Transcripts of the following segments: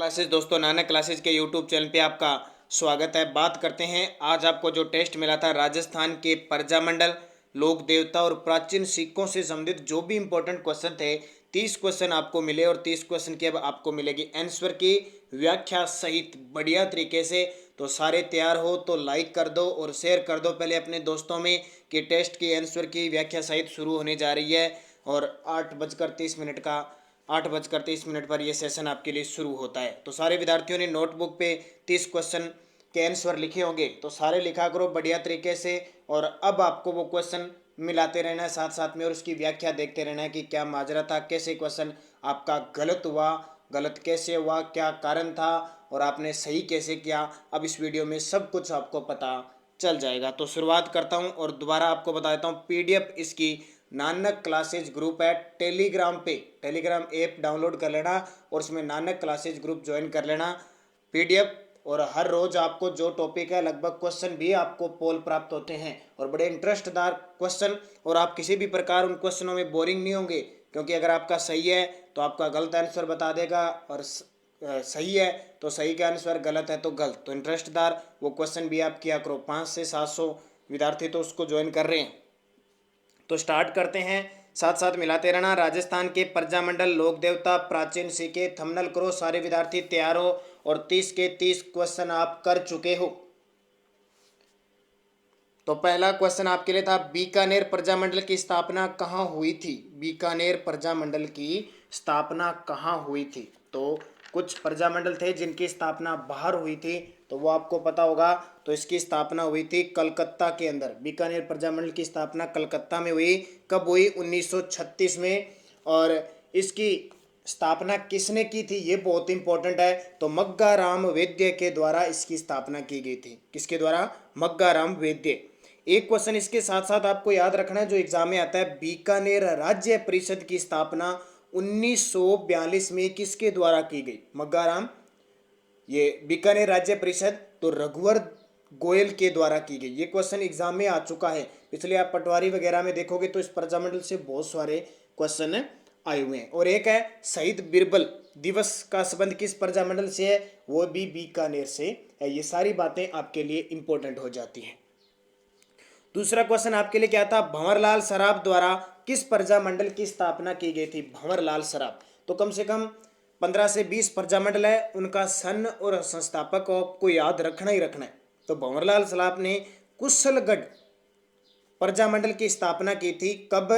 Classes. दोस्तों, Nanak classes के YouTube channel पे आपका स्वागत है। बात करते हैं आज आपको जो टेस्ट मिला था राजस्थान के प्रजामंडल, लोक देवता और प्राचीन सिक्कों से संबंधित जो भी इंपॉर्टेंट क्वेश्चन थे, 30 क्वेश्चन आपको मिले और 30 क्वेश्चन की अब आपको मिलेगी आंसर की व्याख्या सहित बढ़िया तरीके से। तो सारे तैयार हो तो लाइक कर दो और शेयर कर दो पहले अपने दोस्तों में कि टेस्ट की आंसर की व्याख्या सहित शुरू होने जा रही है। और 8:30 पर यह सेशन आपके लिए शुरू होता है। तो सारे विद्यार्थियों ने नोटबुक पे 30 क्वेश्चन के आंसर लिखे होंगे, तो सारे लिखा करो बढ़िया तरीके से। और अब आपको वो क्वेश्चन मिलाते रहना है साथ साथ में और उसकी व्याख्या देखते रहना है कि क्या माजरा था, कैसे क्वेश्चन आपका गलत हुआ, गलत कैसे हुआ, क्या कारण था और आपने सही कैसे किया। अब इस वीडियो में सब कुछ आपको पता चल जाएगा। तो शुरुआत करता हूं और दोबारा आपको बता देता हूं, पीडीएफ इसकी नानक क्लासेज ग्रुप है टेलीग्राम पे, टेलीग्राम ऐप डाउनलोड कर लेना और उसमें नानक क्लासेज ग्रुप ज्वाइन कर लेना। पीडीएफ और हर रोज आपको जो टॉपिक है लगभग क्वेश्चन भी आपको पोल प्राप्त होते हैं और बड़े इंटरेस्टदार क्वेश्चन, और आप किसी भी प्रकार उन क्वेश्चनों में बोरिंग नहीं होंगे, क्योंकि अगर आपका सही है तो आपका गलत आंसर बता देगा और सही है तो सही का आंसर, गलत है तो गलत। तो इंटरेस्टदार वो क्वेश्चन भी आप किया करो। 500 से 700 विद्यार्थी तो उसको ज्वाइन कर रहे हैं। तो स्टार्ट करते हैं, साथ साथ मिलाते रहना। राजस्थान के प्रजामंडल, लोक देवता, प्राचीन सिक्के, थंबनेल करो। सारे विद्यार्थी तैयार हो और 30 के 30 क्वेश्चन आप कर चुके हो। तो पहला क्वेश्चन आपके लिए था, बीकानेर प्रजामंडल की स्थापना कहाँ हुई थी? बीकानेर प्रजामंडल की स्थापना कहाँ हुई थी? तो कुछ प्रजामंडल थे जिनकी स्थापना बाहर हुई थी, तो वो आपको पता होगा। तो इसकी स्थापना हुई थी कलकत्ता के अंदर। बीकानेर प्रजामंडल की स्थापना कलकत्ता में हुई। कब हुई? 1936 में। और इसकी स्थापना किसने की थी, ये बहुत इंपॉर्टेंट है। तो मग्गाराम वैद्य के द्वारा इसकी स्थापना की गई थी। किसके द्वारा? मग्गाराम वैद्य। एक क्वेश्चन इसके साथ साथ आपको याद रखना है जो एग्जाम में आता है, बीकानेर राज्य परिषद की स्थापना 1942 में किसके द्वारा की गई? मग्गाराम, ये बीकानेर राज्य परिषद तो रघुवर गोयल के द्वारा की गई। ये क्वेश्चन एग्जाम में आ चुका है, इसलिए आप पटवारी वगैरह में देखोगे तो इस प्रजामंडल से बहुत सारे क्वेश्चन आए हुए हैं। और एक है शहीद बिरबल दिवस का संबंध किस प्रजामंडल से है? वो भी बीकानेर से है। ये सारी बातें आपके लिए इंपॉर्टेंट हो जाती हैं। दूसरा क्वेश्चन आपके लिए क्या था, भंवरलाल सराफ द्वारा किस प्रजामंडल की स्थापना की गई थी? भंवरलाल सराफ। तो कम से कम 15 से 20 प्रजामंडल है, उनका सन और संस्थापक आपको याद रखना ही रखना है। तो भंवरलाल सराफ ने कुशलगढ़ प्रजामंडल की स्थापना की थी। कब?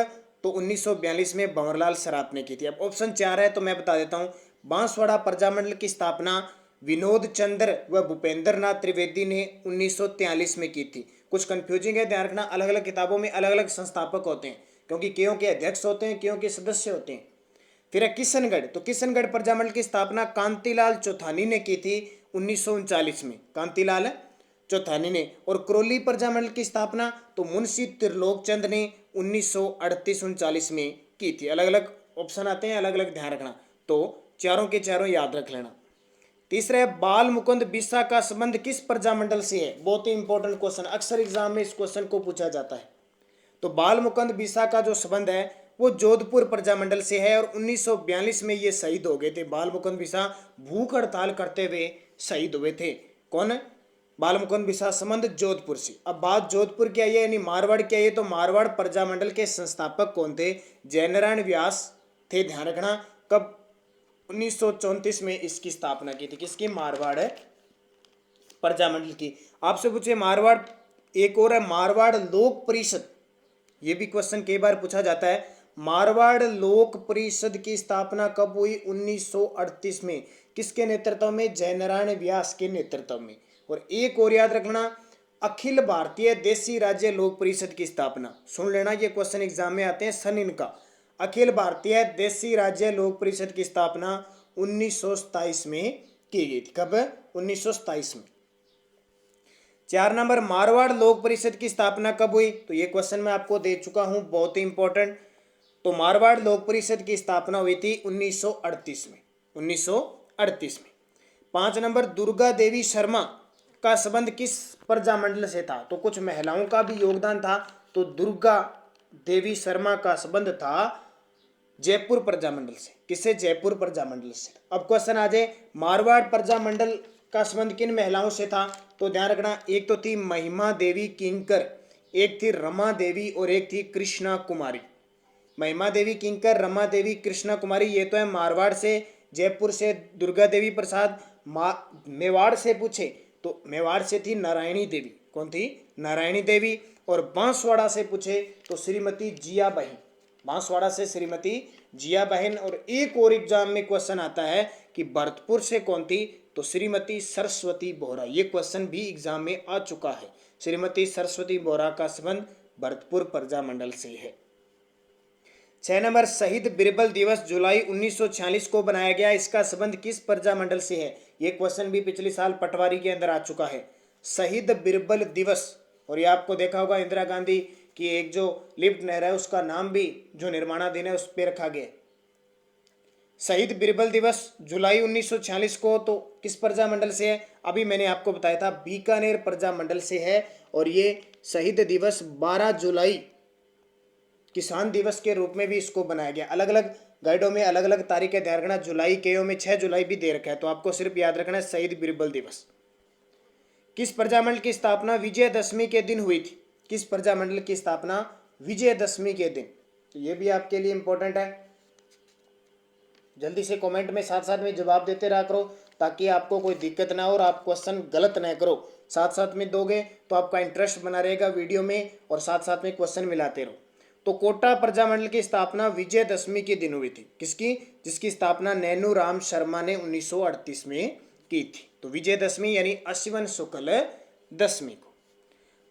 तो 1942 में भंवरलाल सराफ ने की थी। अब ऑप्शन 4 है तो मैं बता देता हूं, बांसवाड़ा प्रजामंडल की स्थापना विनोद चंद्र व भूपेंद्र नाथ त्रिवेदी ने 1943 में की थी। कुछ कंफ्यूजिंग है, ध्यान रखना, अलग अलग किताबों में अलग अलग संस्थापक होते हैं, क्योंकि केयों के अध्यक्ष होते हैं, केयों के सदस्य होते हैं। फिर है किशनगढ़। तो किशनगढ़ प्रजामंडल की स्थापना कांतिलाल चौथानी ने की थी 1939 में, कांतिलाल चौथानी ने। और क्रोली प्रजामंडल की स्थापना तो मुंशी त्रिलोक चंद ने 1938-39 में की थी। अलग अलग ऑप्शन आते हैं, अलग अलग ध्यान रखना, तो चारों के चारों याद रख लेना। तीसरा है बाल मुकुंद बिस्सा का संबंध किस प्रजामंडल से है? बहुत ही इंपॉर्टेंट क्वेश्चन, अक्सर एग्जाम में इस क्वेश्चन को पूछा जाता है। तो बाल मुकुंद बिस्सा का जो संबंध है वो जोधपुर प्रजामंडल से है और 1942 में ये शहीद हो गए थे। बाल मुकुंद बिस्सा भूख हड़ताल करते हुए शहीद हुए थे। कौन? बाल मुकुंद बिस्सा, संबंध जोधपुर से। अब बात जोधपुर की आई है, यानी मारवाड़ की आई है। तो मारवाड़ प्रजामंडल के संस्थापक कौन थे? जयनारायण व्यास थे। ध्यान रखना, कब? 1934 में इसकी स्थापना की थी। किसकी? मारवाड़ प्रजामंडल की। आपसे पूछे मारवाड़, एक और है मारवाड़ लोक परिषद, ये भी क्वेश्चन कई बार पूछा जाता है। मारवाड़ लोक परिषद की स्थापना कब हुई? 1938 में। किसके नेतृत्व में? जयनारायण व्यास के नेतृत्व में। और एक और याद रखना, अखिल भारतीय देसी राज्य लोक परिषद की स्थापना, सुन लेना, ये क्वेश्चन एग्जाम में आते हैं, सन इनका। अखिल भारतीय देसी राज्य लोक परिषद की स्थापना 1927 में की गई थी। कब? 1927 में। 4 नंबर, मारवाड़ लोक परिषद की स्थापना कब हुई? तो ये क्वेश्चन मैं आपको दे चुका हूं, बहुत ही इंपॉर्टेंट। तो मारवाड़ लोक परिषद की स्थापना हुई थी 1938 में, 1938 में। 5 नंबर, दुर्गा देवी शर्मा का संबंध किस प्रजामंडल से था? तो कुछ महिलाओं का भी योगदान था। तो दुर्गा देवी शर्मा का संबंध था जयपुर प्रजामंडल से। किससे? जयपुर प्रजामंडल से। अब क्वेश्चन आ जाए, मारवाड़ प्रजामंडल का संबंध किन महिलाओं से था? तो ध्यान रखना, एक तो थी महिमा देवी किंकर, एक थी रमा देवी और एक थी कृष्णा कुमारी। महिमा देवी किंकर, रमा देवी, कृष्णा कुमारी, ये तो है मारवाड़ से। जयपुर से दुर्गा देवी प्रसाद। मेवाड़ से पूछे तो मेवाड़ से थी नारायणी देवी। कौन थी? नारायणी देवी। और बांसवाड़ा से पूछे तो श्रीमती जिया बहन। बांसवाड़ा से श्रीमती जिया बहन। और एक और एग्जाम में क्वेश्चन आता है कि भरतपुर से कौन थी? तो श्रीमती सरस्वती बोहरा। ये क्वेश्चन भी एग्जाम में आ चुका है। श्रीमती सरस्वती बोहरा का संबंध भरतपुर प्रजामंडल से है। 6 नंबर, शहीद बिरबल दिवस जुलाई 1946 को बनाया गया, इसका संबंध किस प्रजामंडल से है? ये क्वेश्चन भी पिछले साल पटवारी के अंदर आ चुका है। शहीद बिरबल दिवस, और ये आपको देखा होगा इंदिरा गांधी की एक जो लिफ्ट नहर है उसका नाम भी जो निर्माणाधीन है उस पर रखा गया। शहीद बिरबल दिवस जुलाई 1946 को तो किस प्रजामंडल से है? अभी मैंने आपको बताया था बीकानेर प्रजामंडल से है। और ये शहीद दिवस 12 जुलाई किसान दिवस के रूप में भी इसको बनाया गया। अलग अलग गाइडों में अलग अलग तारीख है, ध्यान रखना। जुलाई केओ में 6 जुलाई भी दे रखा है, तो आपको सिर्फ याद रखना है शहीद बिरबल दिवस। किस प्रजामंडल की स्थापना विजयदशमी के दिन हुई थी? किस प्रजामंडल की स्थापना विजयदशमी के दिन? तो ये भी आपके लिए इंपॉर्टेंट है। जल्दी से कमेंट में साथ साथ में जवाब देते रहा करो ताकि आपको कोई दिक्कत ना हो और आप क्वेश्चन गलत ना करो। साथ साथ में दोगे तो आपका इंटरेस्ट बना रहेगा वीडियो में और साथ साथ में क्वेश्चन मिलाते रहो। तो कोटा प्रजामंडल की स्थापना विजयदशमी के दिन हुई थी। किसकी? जिसकी स्थापना नैनू राम शर्मा ने 1938 में की थी। तो विजयदशमी यानी अश्विन शुक्ल दशमी को।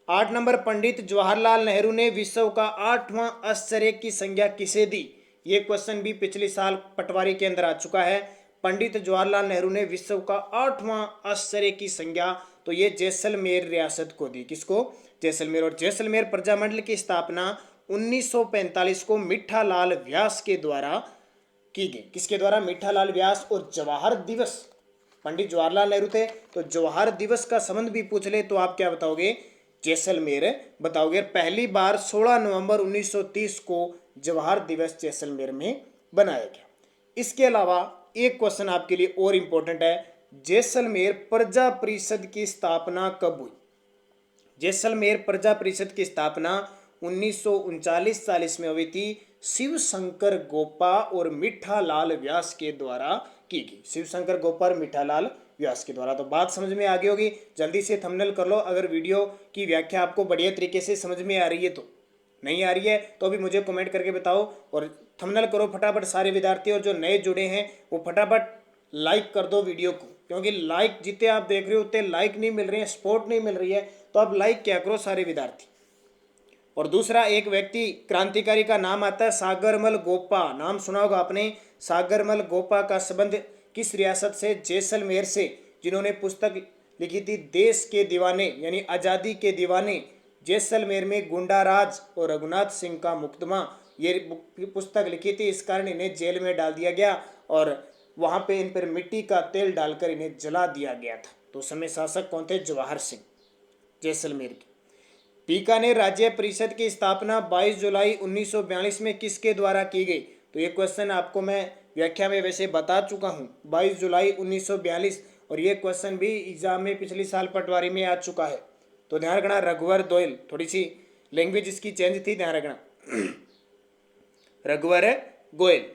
8 नंबर, पंडित जवाहरलाल नेहरू ने विश्व का 8वां आश्चर्य की संज्ञा किसे दी? ये क्वेश्चन भी पिछले साल पटवारी के अंदर आ चुका है। पंडित जवाहरलाल नेहरू ने विश्व का 8वां आश्चर्य की संज्ञा तो ये जैसलमेर रियासत को दी। किसको? जैसलमेर। और जैसलमेर प्रजामंडल की स्थापना 1945 को मिठालाल व्यास के द्वारा की गई। किसके द्वारा? मिठालाल व्यास। और जवाहर दिवस, पंडित जवाहरलाल नेहरू थे तो जवाहर दिवस का संबंध भी पूछ ले तो आप क्या बताओगे? जैसलमेर बताओगे। पहली बार 16 नवंबर 1930 को जवाहर दिवस जैसलमेर में बनाया गया। इसके अलावा एक क्वेश्चन आपके लिए और इंपॉर्टेंट है, जैसलमेर प्रजा परिषद की स्थापना कब हुई? जैसलमेर प्रजा परिषद की स्थापना 1939-40 में हुई थी। शिव शंकर गोपा और मिठालाल व्यास के द्वारा की गई। शिव शंकर गोपा और मिठालाल व्यास के द्वारा। तो बात समझ में आ गई होगी। जल्दी से थंबनेल कर लो अगर वीडियो की व्याख्या आपको बढ़िया तरीके से समझ में आ रही है। तो नहीं आ रही है तो अभी मुझे कमेंट करके बताओ और थंबनेल करो फटाफट सारे विद्यार्थी। और जो नए जुड़े हैं वो फटाफट लाइक कर दो वीडियो को, क्योंकि लाइक जितने आप देख रहे हो उतने लाइक नहीं मिल रहे हैं, सपोर्ट नहीं मिल रही है। तो आप लाइक क्या करो सारे विद्यार्थी। और दूसरा, एक व्यक्ति क्रांतिकारी का नाम आता है सागरमल गोपा। नाम सुना होगा आपने। सागरमल गोपा का संबंध किस रियासत से? जैसलमेर से। जिन्होंने पुस्तक लिखी थी देश के दीवाने यानी आज़ादी के दीवाने। जैसलमेर में गुंडाराज और रघुनाथ सिंह का मुकदमा, ये पुस्तक लिखी थी। इस कारण इन्हें जेल में डाल दिया गया और वहाँ पे इन पर मिट्टी का तेल डालकर इन्हें जला दिया गया था। तो समय शासक कौन थे? जवाहर सिंह। जैसलमेर की। बीकानेर राज्य परिषद की स्थापना 22 जुलाई 1942 में किसके द्वारा की गई? तो ये क्वेश्चन आपको मैं व्याख्या में वैसे बता चुका हूँ, 22 जुलाई 1942। और ये क्वेश्चन भी एग्जाम में पिछले साल पटवारी में आ चुका है। तो ध्यान रखना, रघुवर दोयल। थोड़ी सी लैंग्वेज इसकी चेंज थी, ध्यान रखना। रघुवर गोयल।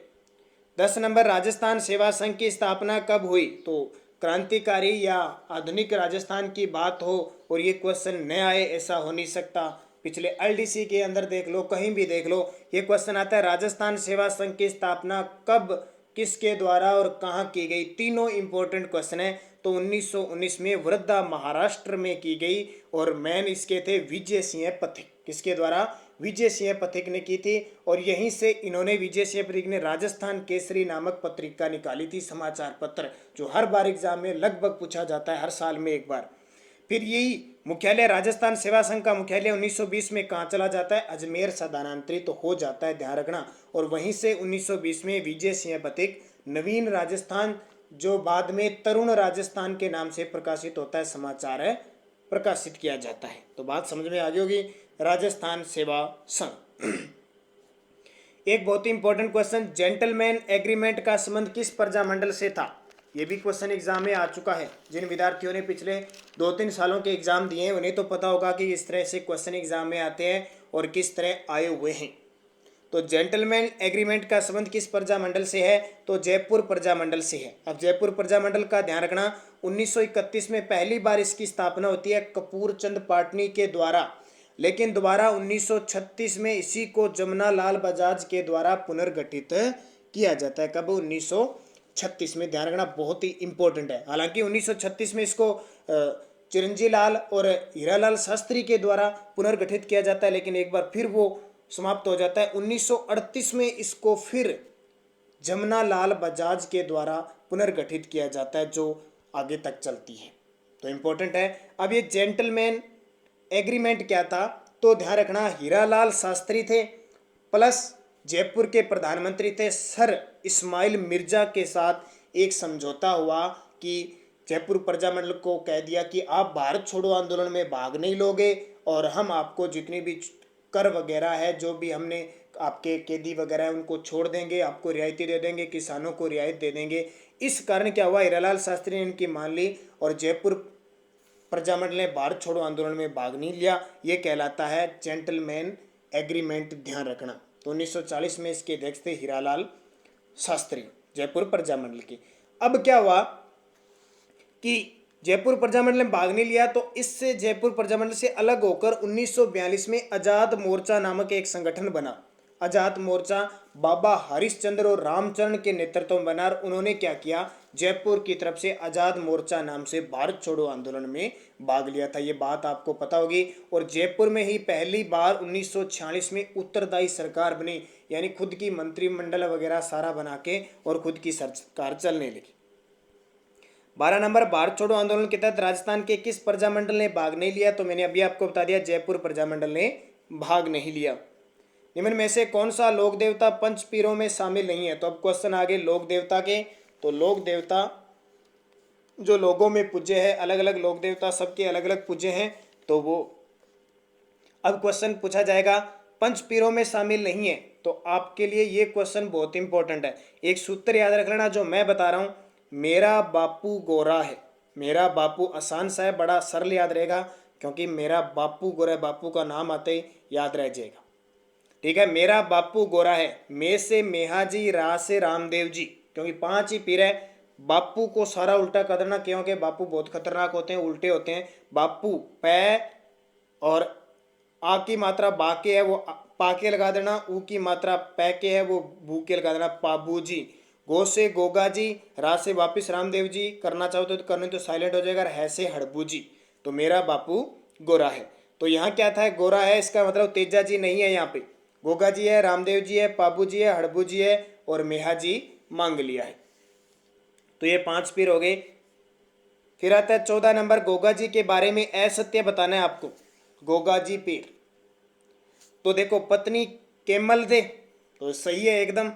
10 नंबर, राजस्थान सेवा संघ की स्थापना कब हुई? तो क्रांतिकारी या आधुनिक राजस्थान की बात हो और ये क्वेश्चन न आए ऐसा हो नहीं सकता। पिछले एलडीसी के अंदर देख लो, कहीं भी देख लो, ये क्वेश्चन आता है राजस्थान सेवा संघ की स्थापना कब, किसके द्वारा और कहाँ की गई। तीनों इंपॉर्टेंट क्वेश्चन है। तो 1919 में वर्धा महाराष्ट्र में की गई और मैन इसके थे विजय सिंह पथिक। किसके द्वारा? विजय सिंह पथिक ने की थी। और यहीं से इन्होंने, विजय सिंह पथिक ने राजस्थान केसरी नामक पत्रिका निकाली थी, समाचार पत्र, जो हर बार एग्जाम में लगभग पूछा जाता है, हर साल में एक बार। फिर यही मुख्यालय राजस्थान सेवा संघ का मुख्यालय 1920 में कहाँ चला जाता है? अजमेर स्थानांतरित तो हो जाता है, ध्यान रखना। और वहीं से 1920 में विजय सिंह पथिक नवीन राजस्थान, जो बाद में तरुण राजस्थान के नाम से प्रकाशित होता है, समाचार है, प्रकाशित किया जाता है। तो बात समझ में आ गई होगी। राजस्थान सेवा संघ। एक बहुत ही इंपॉर्टेंट क्वेश्चन, जेंटलमैन एग्रीमेंट का संबंध किस प्रजामंडल से था? ये भी क्वेश्चन एग्जाम में आ चुका है। जिन विद्यार्थियों ने पिछले 2-3 सालों के एग्जाम दिए हैं उन्हें तो पता होगा कि इस तरह से क्वेश्चन एग्जाम में आते हैं और किस तरह आए हुए हैं। तो जेंटलमैन एग्रीमेंट का संबंध किस प्रजामंडल से है? तो जयपुर प्रजामंडल से है। अब जयपुर प्रजामंडल का ध्यान रखना, 1931 में पहली बार इसकी स्थापना होती है कपूर चंद पाटनी के द्वारा, लेकिन दोबारा 1936 में इसी को जमुना लाल बजाज के द्वारा पुनर्गठित किया जाता है। कब? 1936 में। ध्यान रखना, बहुत ही इंपॉर्टेंट है। हालांकि 1936 में इसको चिरंजी लाल और हीरालाल शास्त्री के द्वारा पुनर्गठित किया जाता है, लेकिन एक बार फिर वो समाप्त हो जाता है। 1938 में इसको फिर जमुना लाल बजाज के द्वारा पुनर्गठित किया जाता है, जो आगे तक चलती है। तो इंपॉर्टेंट है। अब ये जेंटलमैन एग्रीमेंट क्या था? तो ध्यान रखना, हीरालाल शास्त्री थे प्लस जयपुर के प्रधानमंत्री थे सर इस्माइल मिर्जा के साथ एक समझौता हुआ कि जयपुर प्रजामंडल को कह दिया कि आप भारत छोड़ो आंदोलन में भाग नहीं लोगे और हम आपको जितनी भी कर वगैरह है, जो भी हमने आपके कैदी वगैरह है उनको छोड़ देंगे, आपको रियायती दे देंगे, किसानों को रियायत दे देंगे। इस कारण क्या हुआ, हीरालाल शास्त्री ने इनकी मान ली और जयपुर प्रजामंडल ने भारत छोड़ो आंदोलन में भाग नहीं लिया। ये कहलाता है जेंटलमैन एग्रीमेंट। ध्यान रखना। तो 1940 में इसके अध्यक्ष थे हीरालाल शास्त्री, जयपुर प्रजामंडल के। अब क्या हुआ कि जयपुर प्रजामंडल ने भाग नहीं लिया, तो इससे जयपुर प्रजामंडल से अलग होकर 1942 में आजाद मोर्चा नामक एक संगठन बना। आजाद मोर्चा बाबा हरिश्चंद्र और रामचरण के नेतृत्व में बना और उन्होंने क्या किया, जयपुर की तरफ से आजाद मोर्चा नाम से भारत छोड़ो आंदोलन में भाग लिया था। ये बात आपको पता होगी। और जयपुर में ही पहली बार 1946 में उत्तरदायी सरकार बनी, यानी खुद की मंत्रिमंडल वगैरह सारा बना के और खुद की सरकार चलने लगी। 12 नंबर, भारत छोड़ो आंदोलन के तहत राजस्थान के किस प्रजामंडल ने भाग नहीं लिया? तो मैंने अभी आपको बता दिया, जयपुर प्रजामंडल ने भाग नहीं लिया। निम्न में से कौन सा लोक देवता पंच पीरों में शामिल नहीं है? तो अब क्वेश्चन आगे लोक देवता के। तो लोक देवता जो लोगों में पूज्य है, अलग अलग लोक देवता सबके अलग अलग पूज्य हैं, तो वो अब क्वेश्चन पूछा जाएगा पंच पीरों में शामिल नहीं है। तो आपके लिए ये क्वेश्चन बहुत इंपॉर्टेंट है। एक सूत्र याद रख लेना जो मैं बता रहा हूं, मेरा बापू गोरा है। मेरा बापू आसान सा है, बड़ा सरल याद रहेगा, क्योंकि मेरा बापू गोरा है, बापू का नाम आते ही याद रह जाएगा। ठीक है, मेरा बापू गोरा है। मे से मेहाजी, रा से रामदेव जी, क्योंकि 5 ही पीर है। बापू को सारा उल्टा कर देना, क्योंकि बापू बहुत खतरनाक होते हैं, उल्टे होते हैं। बापू पै और आ की मात्रा बा के है, वो पा के लगा देना। ऊ की मात्रा पै के है, वो बू के लगा देना, पाबू जी। गो से गोगा जी, रा से वापिस रामदेव जी, करना चाहो तो करने तो साइलेंट हो जाएगा। है से हड़बू जी। तो मेरा बापू गोरा है। तो यहाँ क्या था, गोरा है, इसका मतलब तेजा जी नहीं है। यहाँ पे गोगा जी है, रामदेव जी है, पाबू जी है, हड़बू जी है और मेहा जी मांग लिया है। तो ये 5 पीर हो गए। फिर आता है 14 नंबर, गोगा जी के बारे में असत्य बताना है आपको। गोगा जी पीर, तो देखो पत्नी केमल थे, तो सही है एकदम।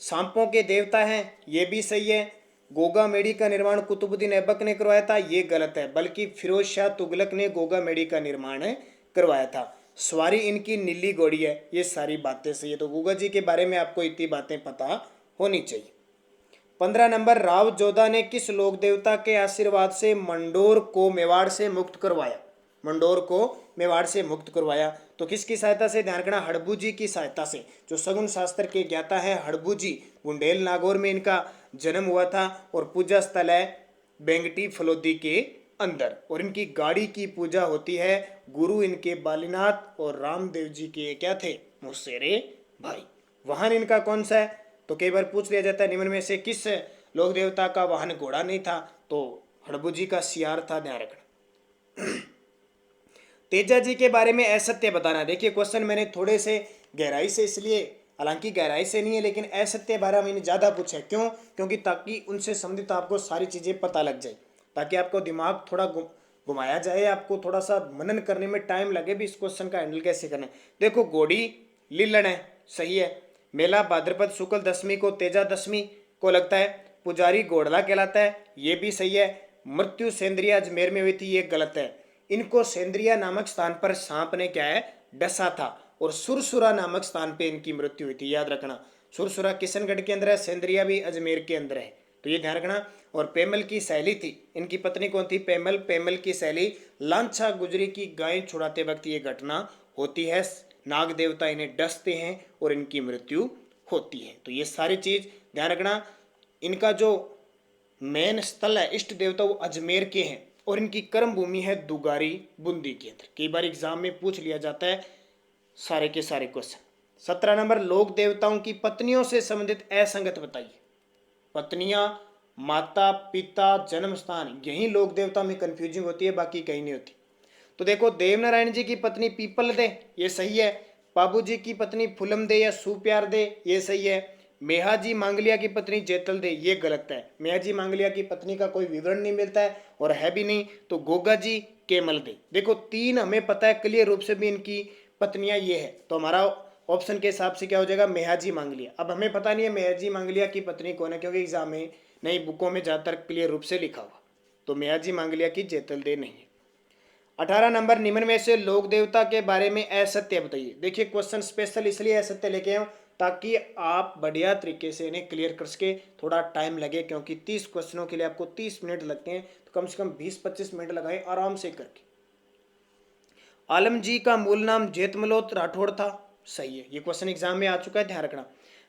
सांपों के देवता हैं, ये भी सही है। गोगा मेड़ी का निर्माण कुतुबुद्दीन ऐबक ने करवाया था, ये गलत है, बल्कि फिरोज शाह तुगलक ने गोगा मेड़ी का निर्माण करवाया था। सवारी इनकी नीली घोड़ी है, ये सारी बातें सही है। तो गोगा जी के बारे में आपको इतनी बातें पता होनी चाहिए। 15 नंबर, राव जोधा ने किस लोक देवता के आशीर्वाद से मंडोर को मेवाड़ से मुक्त करवाया? मंडोर को मेवाड़ से मुक्त करवाया, तो किसकी सहायता से? ध्यान रखना, हड़बू जी की सहायता से। जो सगुन शास्त्र के ज्ञाता है हड़बू जी, बुंडेल नागौर में इनका जन्म हुआ था और पूजा स्थल है बेंगटी फलोदी के अंदर। और इनकी गाड़ी की पूजा होती है। गुरु इनके बालीनाथ और रामदेव जी के क्या थे? मुसेरे भाई। वाहन इनका कौन सा है? तो कई बार पूछ लिया जाता है निम्न में से किस लोक देवता का वाहन घोड़ा नहीं था? तो हड़बू जी का सियार था। ध्यान रखना। तेजा जी के बारे में असत्य बताना। देखिए क्वेश्चन मैंने थोड़े से गहराई से, इसलिए हालांकि गहराई से नहीं है, लेकिन असत्य बारे मैंने ज़्यादा पूछा है। क्यों? क्योंकि ताकि उनसे संबंधित आपको सारी चीज़ें पता लग जाए, ताकि आपको दिमाग थोड़ा घुमाया जाए, आपको थोड़ा सा मनन करने में टाइम लगे भी इस क्वेश्चन का हैंडल कैसे करना है। देखो घोड़ी लीलन है, सही है। मेला भाद्रपद शुक्ल दशमी को तेजा दशमी को लगता है। पुजारी घोड़ला कहलाता है, ये भी सही है। मृत्यु सेंद्रिया अजमेर में हुई थी, ये गलत है। इनको सेंद्रिया नामक स्थान पर सांप ने क्या है? डसा था। और सुरसुरा नामक स्थान पे इनकी मृत्यु हुई थी। याद रखना, सुरसुरा किशनगढ़ के अंदर है, सेंद्रिया भी अजमेर के अंदर है, तो ये ध्यान रखना। और पेमल की सहेली थी, इनकी पत्नी कौन थी? पेमल। पेमल की सहेली लांछा गुजरी की गाय छुड़ाते वक्त ये घटना होती है, नाग देवता इन्हें डसते हैं और इनकी मृत्यु होती है। तो ये सारी चीज ध्यान रखना। इनका जो मेन स्थल है इष्ट देवता वो अजमेर के हैं और इनकी कर्म भूमि है दुगारी बूंदी के अंदर। कई बार एग्जाम में पूछ लिया जाता है सारे के सारे क्वेश्चन। 17 नंबर, लोक देवताओं की पत्नियों से संबंधित असंगत बताइए। पत्नियां, माता, पिता, जन्म स्थान, यही लोक देवता में कंफ्यूजिंग होती है, बाकी कहीं नहीं होती। तो देखो, देवनारायण जी की पत्नी पीपल दे, ये सही है। बाबू जी की पत्नी फुलम दे या सुप्यार दे, ये सही है। मेहाजी मांगलिया की पत्नी जेतल दे, ये गलत है। मेहाजी मांगलिया की पत्नी का कोई विवरण नहीं मिलता है और है भी नहीं। तो गोगा जी केमल दे। देखो, तीन हमें पता है क्लियर रूप से भी इनकी पत्नियां ये है, तो हमारा ऑप्शन के हिसाब से क्या हो जाएगा? मेहाजी मांगलिया। अब हमें पता नहीं है मेहाजी मांगलिया की पत्नी कौन है, क्योंकि एग्जाम में नई बुकों में ज्यादातर क्लियर रूप से लिखा हुआ, तो मेहाजी मांगलिया की जेतल दे नहीं है। 18 नंबर, निम्न में से लोक देवता के बारे में असत्य बताइए। देखिए, क्वेश्चन स्पेशल इसलिए असत्य लेके आए ताकि आप बढ़िया तरीके से इन्हें क्लियर कर सके। थोड़ा टाइम लगे, क्योंकि 30 क्वेश्चनों के लिए आपको 30 मिनट लगते हैं, तो कम से कम 20-25 मिनट लगाएं आराम से करके। आलम जी का मूल नाम जेतमलोत राठौड़ था, सही है, ये क्वेश्चन एग्जाम में आ चुका है, ध्यान रखना।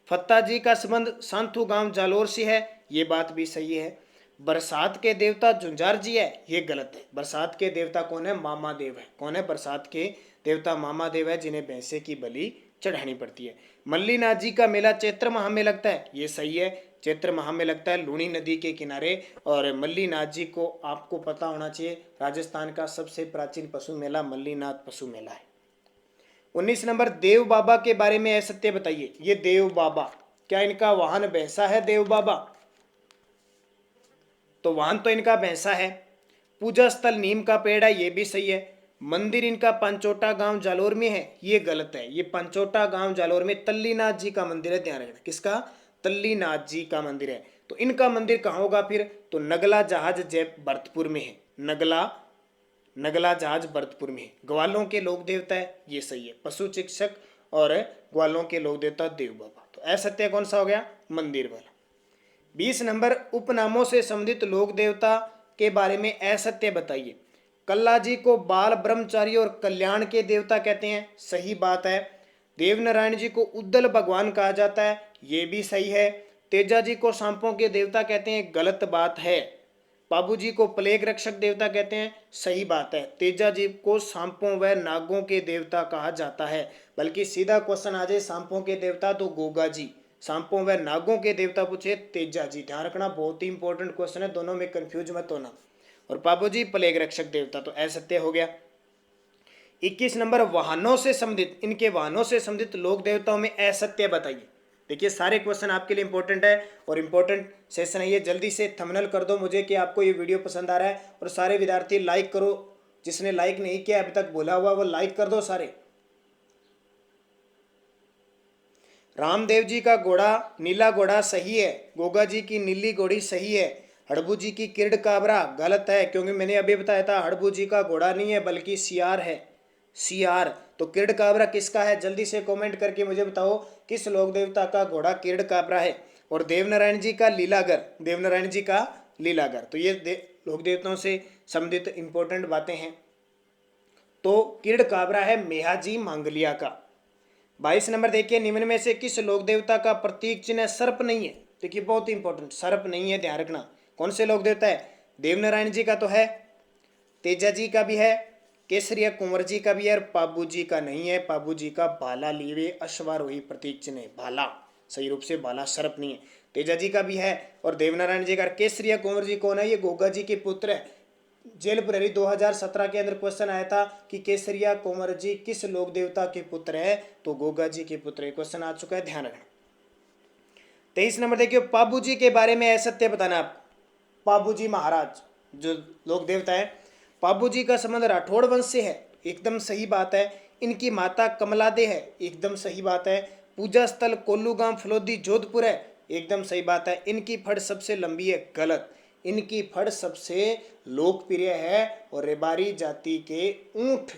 फत्ता जी का संबंध सांथू गांव जालोर से है, ये बात भी सही है। बरसात के देवता झुंझार जी है, ये गलत है। बरसात के देवता कौन है? मामा देव है। कौन है? बरसात के देवता मामा देव है, जिन्हें भैंसे की बलि चढ़ानी पड़ती है। मल्लीनाथ जी का मेला चैत्र माह में लगता है, ये सही है, चैत्र माह में लगता है, लूणी नदी के किनारे। और मल्लीनाथ जी को आपको पता होना चाहिए, राजस्थान का सबसे प्राचीन पशु मेला मल्लीनाथ पशु मेला है। 19 नंबर, देव बाबा के बारे में असत्य बताइए। ये देव बाबा, क्या इनका वाहन भैंसा है? देव बाबा, तो वाहन तो इनका भैंसा है। पूजा स्थल नीम का पेड़ है, ये भी सही है। मंदिर इनका पंचोटा गांव जालोर में है, ये गलत है। ये पंचोटा गांव जालोर में तल्लीनाथ जी का मंदिर है, ध्यान रखना। किसका? तल्लीनाथ जी का मंदिर है। तो इनका मंदिर कहाँ होगा फिर? तो नगला जहाज जय भरतपुर में है। नगला जहाज भरतपुर में है। ग्वालों के लोक देवता है, ये सही है। पशु चिकित्सक और ग्वालों के लोक देवता देव बाबा। तो असत्य कौन सा हो गया? मंदिर वाला। 20 नंबर, उपनामों से संबंधित लोक देवता के बारे में असत्य बताइए। कल्ला जी को बाल ब्रह्मचारी और कल्याण के देवता कहते हैं, सही बात है। देवनारायण जी को उद्दल भगवान कहा जाता है, ये भी सही है। तेजा जी को सांपों के देवता कहते हैं, गलत बात है। बाबू जी को प्लेग रक्षक देवता कहते हैं, सही बात है। तेजा जी को सांपों व नागों के देवता कहा जाता है। बल्कि सीधा क्वेश्चन आ जाए सांपों के देवता तो गोगा जी, सांपों व नागों के देवता पूछे तेजा जी। ध्यान रखना, बहुत ही इंपॉर्टेंट क्वेश्चन है, दोनों में कंफ्यूज मत होना। और बाबू जी प्लेग रक्षक देवता, तो असत्य हो गया। 21 नंबर, वाहनों से संबंधित, इनके वाहनों से संबंधित लोक देवताओं में असत्य बताइए। देखिए, सारे क्वेश्चन आपके लिए इंपॉर्टेंट है और इंपॉर्टेंट सेशन है ये। जल्दी से थंबनेल कर दो मुझे कि आपको ये वीडियो पसंद आ रहा है, और सारे विद्यार्थी लाइक करो। जिसने लाइक नहीं किया अभी तक भूला हुआ, वो लाइक कर दो सारे। रामदेव जी का घोड़ा नीला घोड़ा सही है। गोगा जी की नीली घोड़ी सही है। हड़बू जी की किरड काबरा गलत है, क्योंकि मैंने अभी बताया था हड़बू जी का घोड़ा नहीं है बल्कि सियार है, सियार। तो किरड काबरा किसका है? जल्दी से कमेंट करके मुझे बताओ किस लोक देवता का घोड़ा किरड काबरा है। और देवनारायण जी का लीलागर, देवनारायण जी का लीलागर। तो ये लोक देवताओं से संबंधित इंपॉर्टेंट बातें हैं। तो किरड काबरा है मेहाजी मांगलिया का। 22 नंबर देखिए, निम्न में से किस लोक देवता का प्रतीक चिन्ह सर्प नहीं है? देखिए, बहुत इंपॉर्टेंट, सर्प नहीं है, ध्यान रखना। कौन से लोक देवता है? देवनारायण जी का तो है, तेजा जी का भी है, केसरिया कुंवर जी का भी है, और पाबू जी का नहीं है। पाबू जी का भाला लीवे अश्वारोही प्रतीक चिन्ह है, भाला, सही रूप से भाला, सर्प नहीं है। तेजा जी का भी है और देवनारायण जी का। केसरिया कुंवर जी कौन है? ये गोगा जी के पुत्र है। जेल प्रहरी 2017 के अंदर क्वेश्चन आया था कि केसरिया कुंवर जी किस लोक देवता के पुत्र है? तो गोगा जी के पुत्र। क्वेश्चन आ चुका है, ध्यान रखना। 23 नंबर देखिए, पाबू जी के बारे में असत्य बताना आप। पाबू जी महाराज जो लोक देवता है, पाबू जी का संबंध राठौड़ वंश से है, एकदम सही बात है। इनकी माता कमलादे है, एकदम सही बात है। पूजा स्थल कोल्लू गांव फलोदी जोधपुर है, एकदम सही बात है। इनकी फड़ सबसे लंबी है, गलत। इनकी फड़ सबसे लोकप्रिय है और रेबारी जाति के ऊंट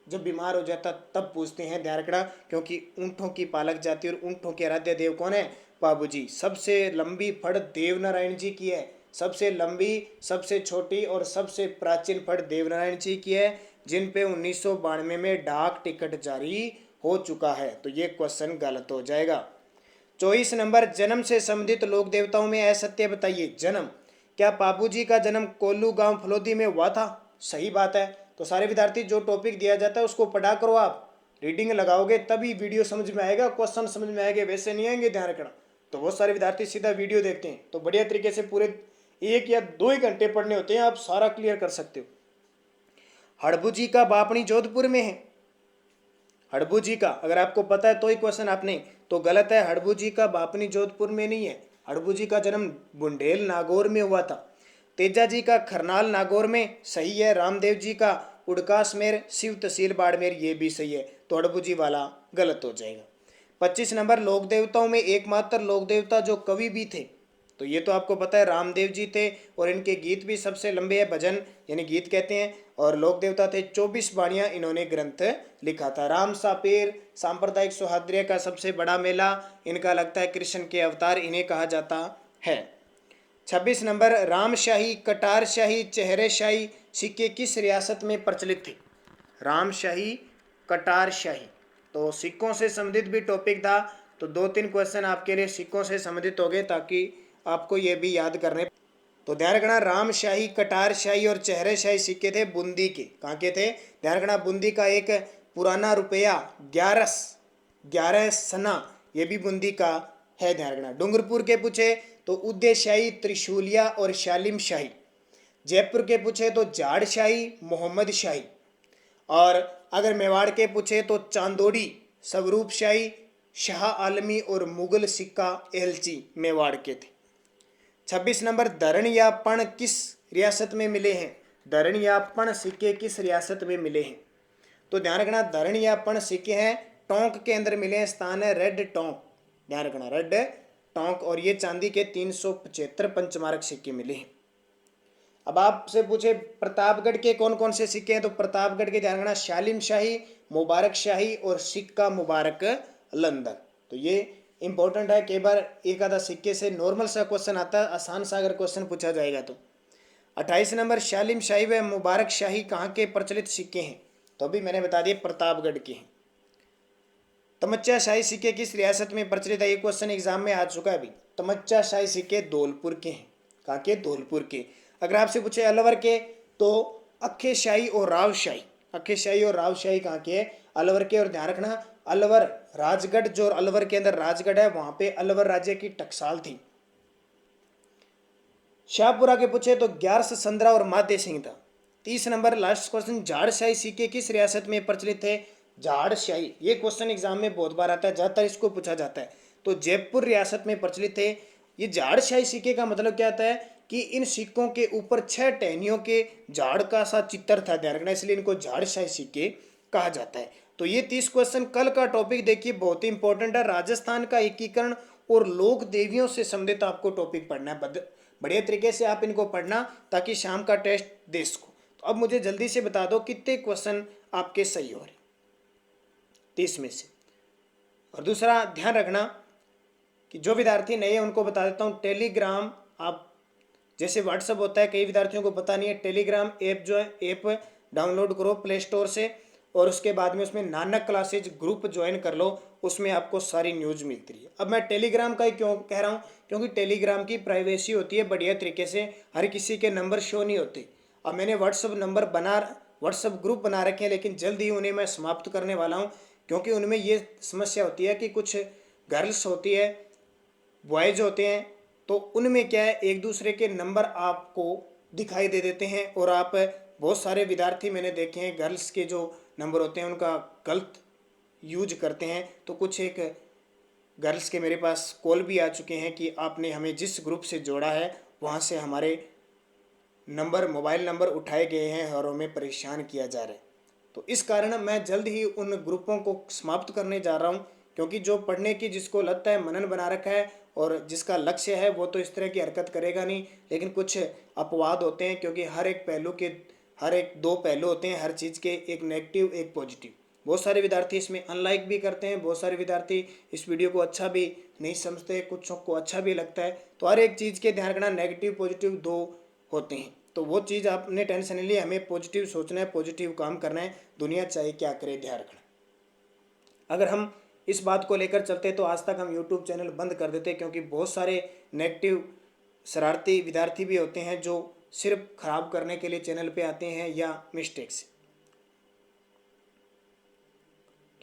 जब बीमार हो जाता तब पूजते हैं, ध्यान रखना, क्योंकि ऊँटों की पालक जाति और ऊँटों के आराध्य देव कौन है? बाबूजी। सबसे लंबी फड़ देवनारायण जी की है, सबसे लंबी, सबसे छोटी और सबसे प्राचीन फड़ देवनारायण जी की है, जिन पे 1992 में डाक टिकट जारी हो चुका है। तो ये क्वेश्चन गलत हो जाएगा। 24 नंबर, जन्म से संबंधित लोक देवताओं में असत्य बताइए। जन्म, क्या बाबूजी का जन्म कोल्लू गांव फलोदी में हुआ था? सही बात है। तो सारे विद्यार्थी जो टॉपिक दिया जाता है उसको पढ़ा करो, आप रीडिंग लगाओगे तभी वीडियो समझ में आएगा, क्वेश्चन समझ में आएंगे, वैसे नहीं आएंगे, ध्यान रखना। तो बहुत सारे विद्यार्थी सीधा वीडियो देखते हैं, तो बढ़िया तरीके से पूरे 1 या 2 ही घंटे पढ़ने होते हैं, आप सारा क्लियर कर सकते हो। हड़बू का बापनी जोधपुर में है। हड़बू का अगर आपको पता है तो ही क्वेश्चन आपने, तो गलत है, हड़बू का बापनी जोधपुर में नहीं है। हड़बू का जन्म बुंडेल नागौर में हुआ था। तेजा जी का खरनाल नागौर में, सही है। रामदेव जी का उड़कासमेर शिव तहसील बाड़मेर, ये भी सही है। तो हड़बू वाला गलत हो जाएगा। 25 नंबर, लोक देवताओं में एकमात्र लोक देवता जो कवि भी थे, तो ये तो आपको पता है रामदेव जी थे, और इनके गीत भी सबसे लंबे हैं, भजन यानी गीत कहते हैं। और लोक देवता थे 24 बाणियां इन्होंने ग्रंथ लिखा था। राम सापेर सांप्रदायिक सौहार्द्र का सबसे बड़ा मेला इनका लगता है, कृष्ण के अवतार इन्हें कहा जाता है। 26 नंबर, रामशाही, कटारशाही, चेहरेशाही सिक्के किस रियासत में प्रचलित थे? रामशाही, कटारशाही, तो सिक्कों से संबंधित भी टॉपिक था, तो 2-3 क्वेश्चन आपके लिए सिक्कों से संबंधित हो गए, ताकि आपको ये भी याद करने। तो ध्यान रखना, रामशाही, कटारशाही और चेहरेशाही सिक्के थे बूंदी के। कहाँ के थे? ध्यान रखना, बूंदी का एक पुराना रुपया 11 सना, ये भी बूंदी का है, ध्यान रखना। डूंगरपुर के पूछे तो उदयशाही, त्रिशूलिया और शालिम शाही। जयपुर के पूछे तो जाड़शाही, मोहम्मद शाही। और अगर मेवाड़ के पूछे तो चांदोड़ी, स्वरूप शाही, शाह आलमी और मुगल सिक्का एलची मेवाड़ के थे। 26 नंबर, धरण या पण किस रियासत में मिले हैं? धरण या पण सिक्के किस रियासत में मिले हैं? तो ध्यान रखना, धरण या पण सिक्के हैं टोंक के अंदर मिले हैं, स्थान है रेड टोंक, ध्यान रखना रेड टोंक, और ये चांदी के 375 पंचमारक सिक्के मिले हैं। अब आपसे पूछे प्रतापगढ़ के कौन कौन से सिक्के हैं, तो प्रतापगढ़ के ध्यान रखना शालिम शाही, मुबारक शाही और सिक्का मुबारक लंदन। तो ये इंपॉर्टेंट है, कई बार एक आधा सिक्के से नॉर्मल सा क्वेश्चन आता है, आसान सा अगर क्वेश्चन पूछा जाएगा तो। 28 नंबर, शालिम शाही व मुबारक शाही कहाँ के प्रचलित सिक्के हैं? तो अभी मैंने बता दिए प्रतापगढ़ के हैं। तमच्चा शाही सिक्के किस रियासत में प्रचलित है? ये क्वेश्चन एग्जाम में आ चुका है अभी। तमच्चा शाही सिक्के धौलपुर के हैं। कहाँ के? धौलपुर के। अगर आपसे पूछे अलवर के, तो अक्खे शाही और रावशाही, अक्खे शाही और रावशाही कहाँ के? अलवर के। और ध्यान रखना, अलवर राजगढ़, जो अलवर के अंदर राजगढ़ है, वहां पे अलवर राज्य की टकसाल थी। शाहपुरा के पूछे तो ग्यारस संद्रा और माध्य सिंह था। 30 नंबर, लास्ट क्वेश्चन, झाड़शाही सिक्के किस रियासत में प्रचलित थे? झाड़शाही, ये क्वेश्चन एग्जाम में बहुत बार आता है, ज्यादातर इसको पूछा जाता है, तो जयपुर रियासत में प्रचलित थे। ये झाड़शाही सिक्के का मतलब क्या आता है कि इन सिक्कों के ऊपर 6 टहनियों के झाड़ का सा चित्र था, ध्यान रखना, इसलिए इनको झाड़शाही सिक्के कहा जाता है। तो ये 30 क्वेश्चन कल का टॉपिक देखिए, बहुत ही इंपॉर्टेंट है। राजस्थान का एकीकरण और लोक देवियों से संबंधित आपको टॉपिक पढ़ना है, बढ़िया तरीके से आप इनको पढ़ना, ताकि शाम का टेस्ट दे सको। तो अब मुझे जल्दी से बता दो कितने क्वेश्चन आपके सही हो रहे 30 में से। और दूसरा ध्यान रखना कि जो विद्यार्थी नए हैं उनको बता देता हूँ, टेलीग्राम, आप जैसे व्हाट्सअप होता है, कई विद्यार्थियों को पता नहीं है, टेलीग्राम ऐप जो है, ऐप डाउनलोड करो प्ले स्टोर से, और उसके बाद में उसमें नानक क्लासेज ग्रुप ज्वाइन कर लो, उसमें आपको सारी न्यूज़ मिलती है। अब मैं टेलीग्राम का ही क्यों कह रहा हूँ, क्योंकि टेलीग्राम की प्राइवेसी होती है बढ़िया तरीके से, हर किसी के नंबर शो नहीं होते। अब मैंने व्हाट्सअप ग्रुप बना रखे हैं, लेकिन जल्द ही उन्हें मैं समाप्त करने वाला हूँ, क्योंकि उनमें ये समस्या होती है कि कुछ गर्ल्स होती है, बॉयज होते हैं, तो उनमें क्या है, एक दूसरे के नंबर आपको दिखाई दे देते हैं, और आप बहुत सारे विद्यार्थी मैंने देखे हैं गर्ल्स के जो नंबर होते हैं उनका गलत यूज करते हैं। तो कुछ एक गर्ल्स के मेरे पास कॉल भी आ चुके हैं कि आपने हमें जिस ग्रुप से जोड़ा है वहाँ से हमारे मोबाइल नंबर उठाए गए हैं और हमें परेशान किया जा रहा है। तो इस कारण मैं जल्द ही उन ग्रुपों को समाप्त करने जा रहा हूँ, क्योंकि जो पढ़ने की जिसको लगता है मनन बना रखा है और जिसका लक्ष्य है वो तो इस तरह की हरकत करेगा नहीं, लेकिन कुछ अपवाद होते हैं, क्योंकि हर एक दो पहलू होते हैं हर चीज़ के, एक नेगेटिव एक पॉजिटिव। बहुत सारे विद्यार्थी इसमें अनलाइक भी करते हैं, बहुत सारे विद्यार्थी इस वीडियो को अच्छा भी नहीं समझते, कुछ को अच्छा भी लगता है। तो हर एक चीज़ के ध्यान रखना, नेगेटिव पॉजिटिव दो होते हैं। तो वो चीज़ आपने टेंशन नहीं ली, हमें पॉजिटिव सोचना है, पॉजिटिव काम करना है, दुनिया चाहे क्या करे ध्यान रखना। अगर हम इस बात को लेकर चलते तो आज तक हम यूट्यूब चैनल बंद कर देते, क्योंकि बहुत सारे नेगेटिव शरारती विद्यार्थी भी होते हैं जो सिर्फ खराब करने के लिए चैनल पे आते हैं या मिस्टेक से।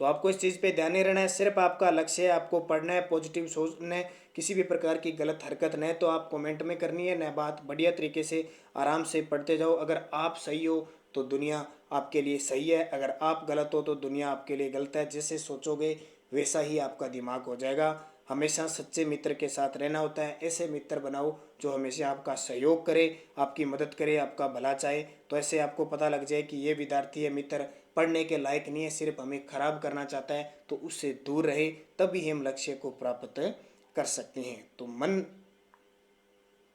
तो आपको इस चीज़ पे ध्यान नहीं रहना है, सिर्फ आपका लक्ष्य है, आपको पढ़ना है, पॉजिटिव सोचना है, किसी भी प्रकार की गलत हरकत न है तो आप कमेंट में करनी है, न बात बढ़िया तरीके से आराम से पढ़ते जाओ। अगर आप सही हो तो दुनिया आपके लिए सही है, अगर आप गलत हो तो दुनिया आपके लिए गलत है। जैसे सोचोगे वैसा ही आपका दिमाग हो जाएगा। हमेशा सच्चे मित्र के साथ रहना होता है, ऐसे मित्र बनाओ जो हमेशा आपका सहयोग करे, आपकी मदद करे, आपका भला चाहे। तो ऐसे आपको पता लग जाए कि ये विद्यार्थी है मित्र पढ़ने के लायक नहीं है, सिर्फ हमें खराब करना चाहता है, तो उससे दूर रहे, तभी हम लक्ष्य को प्राप्त कर सकते हैं। तो मन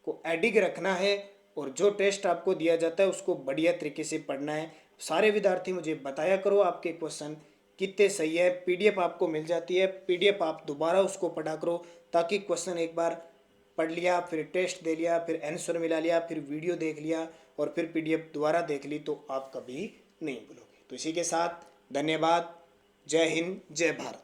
को एडिग रखना है और जो टेस्ट आपको दिया जाता है उसको बढ़िया तरीके से पढ़ना है। सारे विद्यार्थी मुझे बताया करो आपके क्वेश्चन कितने सही है, पीडीएफ आपको मिल जाती है, पीडीएफ आप दोबारा उसको पढ़ा करो, ताकि क्वेश्चन एक बार पढ़ लिया, फिर टेस्ट दे लिया, फिर आंसर मिला लिया, फिर वीडियो देख लिया और फिर पीडीएफ दोबारा देख ली तो आप कभी नहीं भूलोगे। तो इसी के साथ धन्यवाद। जय हिंद, जय भारत।